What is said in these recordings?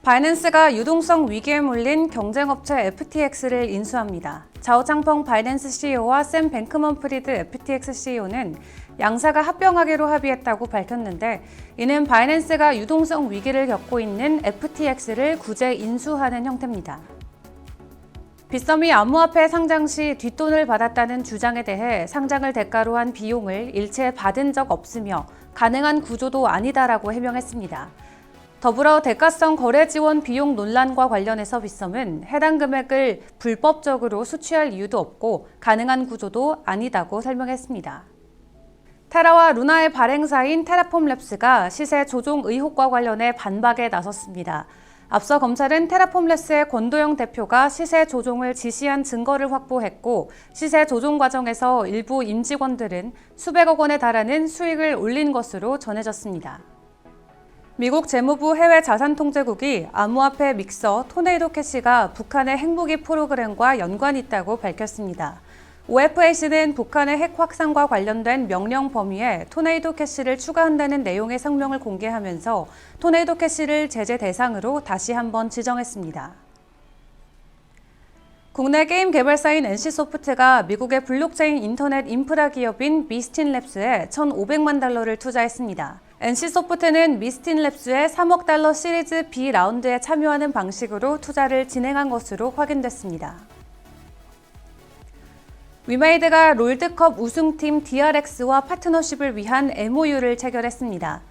바이낸스가 유동성 위기에 몰린 경쟁업체 FTX를 인수합니다. 자오창펑 바이낸스 CEO와 샘 뱅크먼프리드 FTX CEO는 양사가 합병하기로 합의했다고 밝혔는데, 이는 바이낸스가 유동성 위기를 겪고 있는 FTX를 구제 인수하는 형태입니다. 빗썸이 암호화폐 상장 시 뒷돈을 받았다는 주장에 대해 상장을 대가로 한 비용을 일체 받은 적 없으며 가능한 구조도 아니다라고 해명했습니다. 더불어 대가성 거래 지원 비용 논란과 관련해서 빗썸은 해당 금액을 불법적으로 수취할 이유도 없고 가능한 구조도 아니다고 설명했습니다. 테라와 루나의 발행사인 테라폼랩스가 시세 조종 의혹과 관련해 반박에 나섰습니다. 앞서 검찰은 테라폼랩스의 권도영 대표가 시세 조종을 지시한 증거를 확보했고, 시세 조종 과정에서 일부 임직원들은 수백억 원에 달하는 수익을 올린 것으로 전해졌습니다. 미국 재무부 해외자산통제국이 암호화폐 믹서 토네이도 캐시가 북한의 핵무기 프로그램과 연관이 있다고 밝혔습니다. OFAC는 북한의 핵 확산과 관련된 명령 범위에 토네이도 캐시를 추가한다는 내용의 성명을 공개하면서 토네이도 캐시를 제재 대상으로 다시 한번 지정했습니다. 국내 게임 개발사인 NC소프트가 미국의 블록체인 인터넷 인프라 기업인 미스틴랩스에 1,500만 달러를 투자했습니다. NC소프트는 미스틴랩스의 3억 달러 시리즈 B 라운드에 참여하는 방식으로 투자를 진행한 것으로 확인됐습니다. 위메이드가 롤드컵 우승팀 DRX와 파트너십을 위한 MOU를 체결했습니다.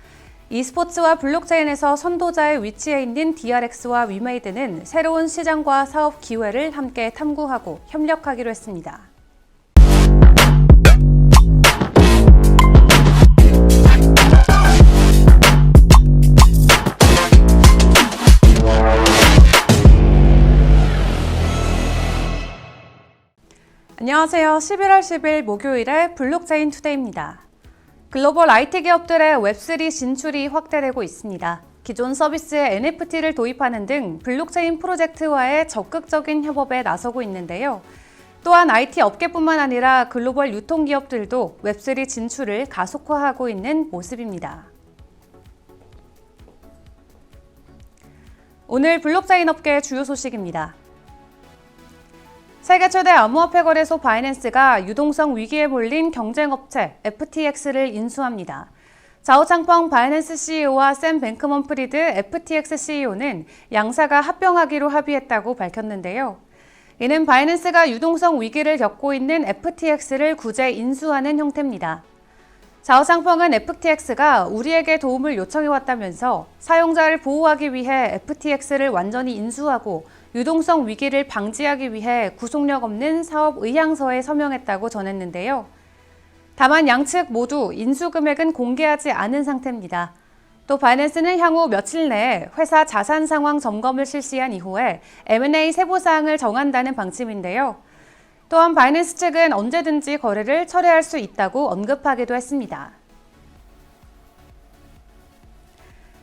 e스포츠와 블록체인에서 선도자의 위치에 있는 DRX와 위메이드는 새로운 시장과 사업 기회를 함께 탐구하고 협력하기로 했습니다. 안녕하세요. 11월 10일 목요일의 블록체인 투데이입니다. 글로벌 IT 기업들의 웹3 진출이 확대되고 있습니다. 기존 서비스에 NFT를 도입하는 등 블록체인 프로젝트와의 적극적인 협업에 나서고 있는데요. 또한 IT 업계뿐만 아니라 글로벌 유통기업들도 웹3 진출을 가속화하고 있는 모습입니다. 오늘 블록체인 업계의 주요 소식입니다. 세계 최대 암호화폐 거래소 바이낸스가 유동성 위기에 몰린 경쟁업체 FTX를 인수합니다. 자오창펑 바이낸스 CEO와 샘 뱅크먼프리드 FTX CEO는 양사가 합병하기로 합의했다고 밝혔는데요. 이는 바이낸스가 유동성 위기를 겪고 있는 FTX를 구제 인수하는 형태입니다. 자오창펑은 FTX가 우리에게 도움을 요청해왔다면서 사용자를 보호하기 위해 FTX를 완전히 인수하고 유동성 위기를 방지하기 위해 구속력 없는 사업 의향서에 서명했다고 전했는데요. 다만 양측 모두 인수 금액은 공개하지 않은 상태입니다. 또 바이낸스는 향후 며칠 내에 회사 자산 상황 점검을 실시한 이후에 M&A 세부사항을 정한다는 방침인데요. 또한 바이낸스 측은 언제든지 거래를 철회할 수 있다고 언급하기도 했습니다.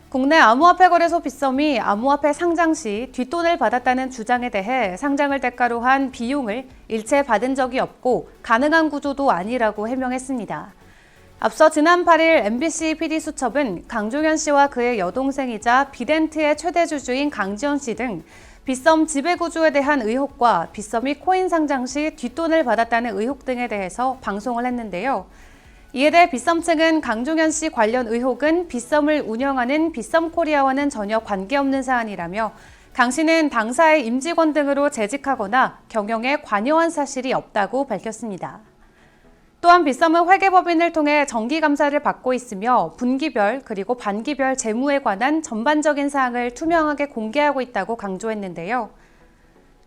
국내 암호화폐 거래소 빗썸이 암호화폐 상장 시 뒷돈을 받았다는 주장에 대해 상장을 대가로 한 비용을 일체 받은 적이 없고 가능한 구조도 아니라고 해명했습니다. 앞서 지난 8일 MBC PD수첩은 강종현 씨와 그의 여동생이자 비덴트의 최대 주주인 강지원 씨 등 빗썸 지배구조에 대한 의혹과 빗썸이 코인 상장 시 뒷돈을 받았다는 의혹 등에 대해서 방송을 했는데요. 이에 대해 빗썸 측은 강종현 씨 관련 의혹은 빗썸을 운영하는 빗썸코리아와는 전혀 관계없는 사안이라며, 강 씨는 당사의 임직원 등으로 재직하거나 경영에 관여한 사실이 없다고 밝혔습니다. 또한 빗썸은 회계법인을 통해 정기감사를 받고 있으며 분기별 그리고 반기별 재무에 관한 전반적인 사항을 투명하게 공개하고 있다고 강조했는데요.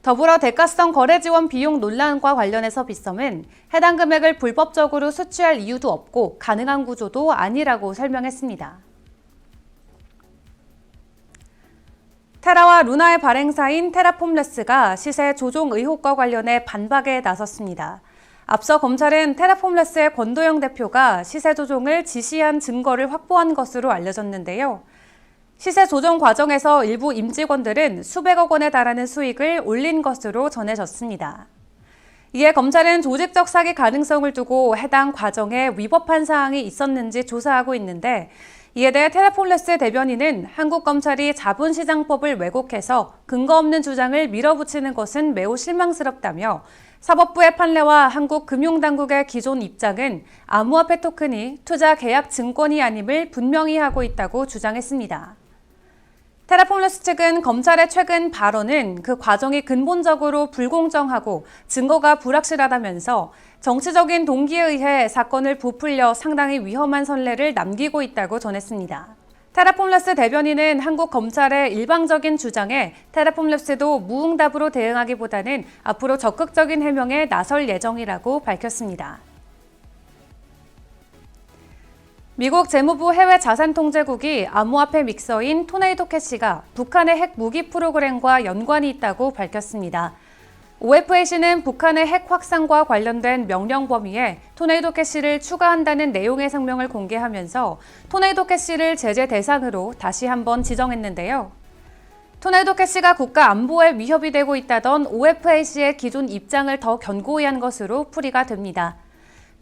더불어 대가성 거래 지원 비용 논란과 관련해서 빗썸은 해당 금액을 불법적으로 수취할 이유도 없고 가능한 구조도 아니라고 설명했습니다. 테라와 루나의 발행사인 테라폼랩스가 시세 조종 의혹과 관련해 반박에 나섰습니다. 앞서 검찰은 테라폼랩스의 권도영 대표가 시세 조종을 지시한 증거를 확보한 것으로 알려졌는데요. 시세 조정 과정에서 일부 임직원들은 수백억 원에 달하는 수익을 올린 것으로 전해졌습니다. 이에 검찰은 조직적 사기 가능성을 두고 해당 과정에 위법한 사항이 있었는지 조사하고 있는데, 이에 대해 테라폴레스 대변인은 한국 검찰이 자본시장법을 왜곡해서 근거 없는 주장을 밀어붙이는 것은 매우 실망스럽다며 사법부의 판례와 한국 금융당국의 기존 입장은 암호화폐 토큰이 투자 계약 증권이 아님을 분명히 하고 있다고 주장했습니다. 테라폴레스 측은 검찰의 최근 발언은 그 과정이 근본적으로 불공정하고 증거가 불확실하다면서 정치적인 동기에 의해 사건을 부풀려 상당히 위험한 선례를 남기고 있다고 전했습니다. 테라폼랩스 대변인은 한국 검찰의 일방적인 주장에 테라폼랩스도 무응답으로 대응하기보다는 앞으로 적극적인 해명에 나설 예정이라고 밝혔습니다. 미국 재무부 해외자산통제국이 암호화폐 믹서인 토네이도 캐시가 북한의 핵 무기 프로그램과 연관이 있다고 밝혔습니다. OFAC는 북한의 핵 확산과 관련된 명령 범위에 토네이도 캐시를 추가한다는 내용의 성명을 공개하면서 토네이도 캐시를 제재 대상으로 다시 한번 지정했는데요. 토네이도 캐시가 국가 안보에 위협이 되고 있다던 OFAC의 기존 입장을 더 견고히 한 것으로 풀이가 됩니다.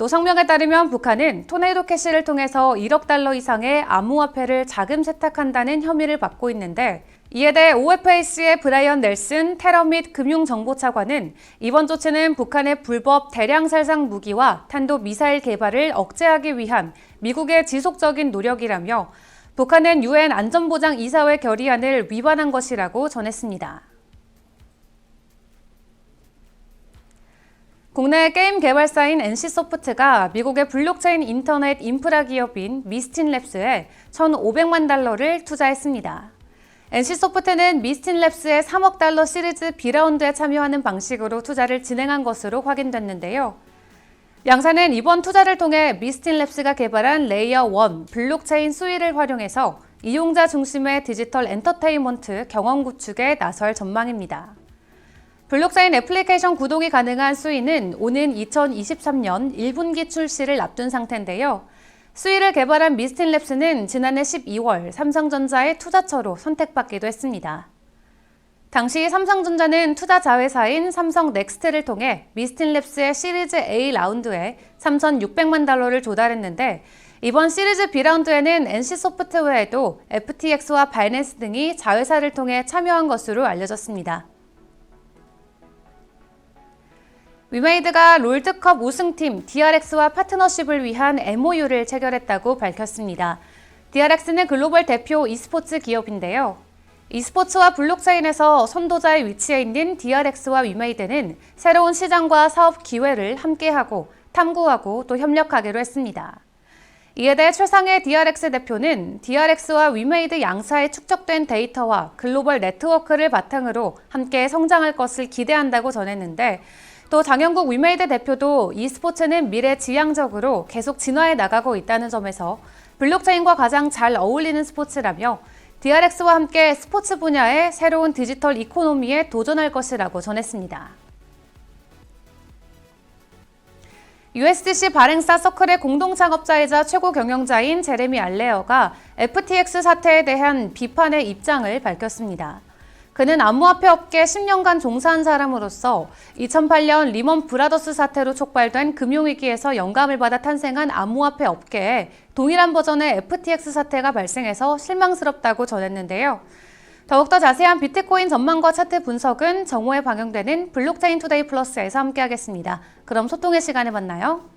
또 성명에 따르면 북한은 토네이도 캐시를 통해서 1억 달러 이상의 암호화폐를 자금 세탁한다는 혐의를 받고 있는데 이에 대해 OFAC의 브라이언 넬슨 테러 및 금융정보차관은 이번 조치는 북한의 불법 대량 살상 무기와 탄도 미사일 개발을 억제하기 위한 미국의 지속적인 노력이라며 북한은 UN 안전보장이사회 결의안을 위반한 것이라고 전했습니다. 국내 게임 개발사인 NC소프트가 미국의 블록체인 인터넷 인프라 기업인 미스틴랩스에 1,500만 달러를 투자했습니다. NC소프트는 미스틴랩스의 3억 달러 시리즈 B라운드에 참여하는 방식으로 투자를 진행한 것으로 확인됐는데요. 양사는 이번 투자를 통해 미스틴랩스가 개발한 레이어 1 블록체인 수위를 활용해서 이용자 중심의 디지털 엔터테인먼트 경험 구축에 나설 전망입니다. 블록체인 애플리케이션 구동이 가능한 수위는 오는 2023년 1분기 출시를 앞둔 상태인데요. 수위를 개발한 미스틴랩스는 지난해 12월 삼성전자의 투자처로 선택받기도 했습니다. 당시 삼성전자는 투자 자회사인 삼성 넥스트를 통해 미스틴랩스의 시리즈 A 라운드에 3,600만 달러를 조달했는데 이번 시리즈 B 라운드에는 NC소프트 외에도 FTX와 바이낸스 등이 자회사를 통해 참여한 것으로 알려졌습니다. 위메이드가 롤드컵 우승팀 DRX와 파트너십을 위한 MOU를 체결했다고 밝혔습니다. DRX는 글로벌 대표 e스포츠 기업인데요. e스포츠와 블록체인에서 선도자의 위치에 있는 DRX와 위메이드는 새로운 시장과 사업 기회를 함께하고 탐구하고 또 협력하기로 했습니다. 이에 대해 최상의 DRX 대표는 DRX와 위메이드 양사의 축적된 데이터와 글로벌 네트워크를 바탕으로 함께 성장할 것을 기대한다고 전했는데 또 장영국 위메이드 대표도 e스포츠는 미래 지향적으로 계속 진화해 나가고 있다는 점에서 블록체인과 가장 잘 어울리는 스포츠라며 DRX와 함께 스포츠 분야의 새로운 디지털 이코노미에 도전할 것이라고 전했습니다. USDC 발행사 서클의 공동 창업자이자 최고 경영자인 제레미 알레어가 FTX 사태에 대한 비판의 입장을 밝혔습니다. 그는 암호화폐 업계에 10년간 종사한 사람으로서 2008년 리먼 브라더스 사태로 촉발된 금융위기에서 영감을 받아 탄생한 암호화폐 업계에 동일한 버전의 FTX 사태가 발생해서 실망스럽다고 전했는데요. 더욱더 자세한 비트코인 전망과 차트 분석은 정오에 방영되는 블록체인 투데이 플러스에서 함께하겠습니다. 그럼 소통의 시간에 만나요.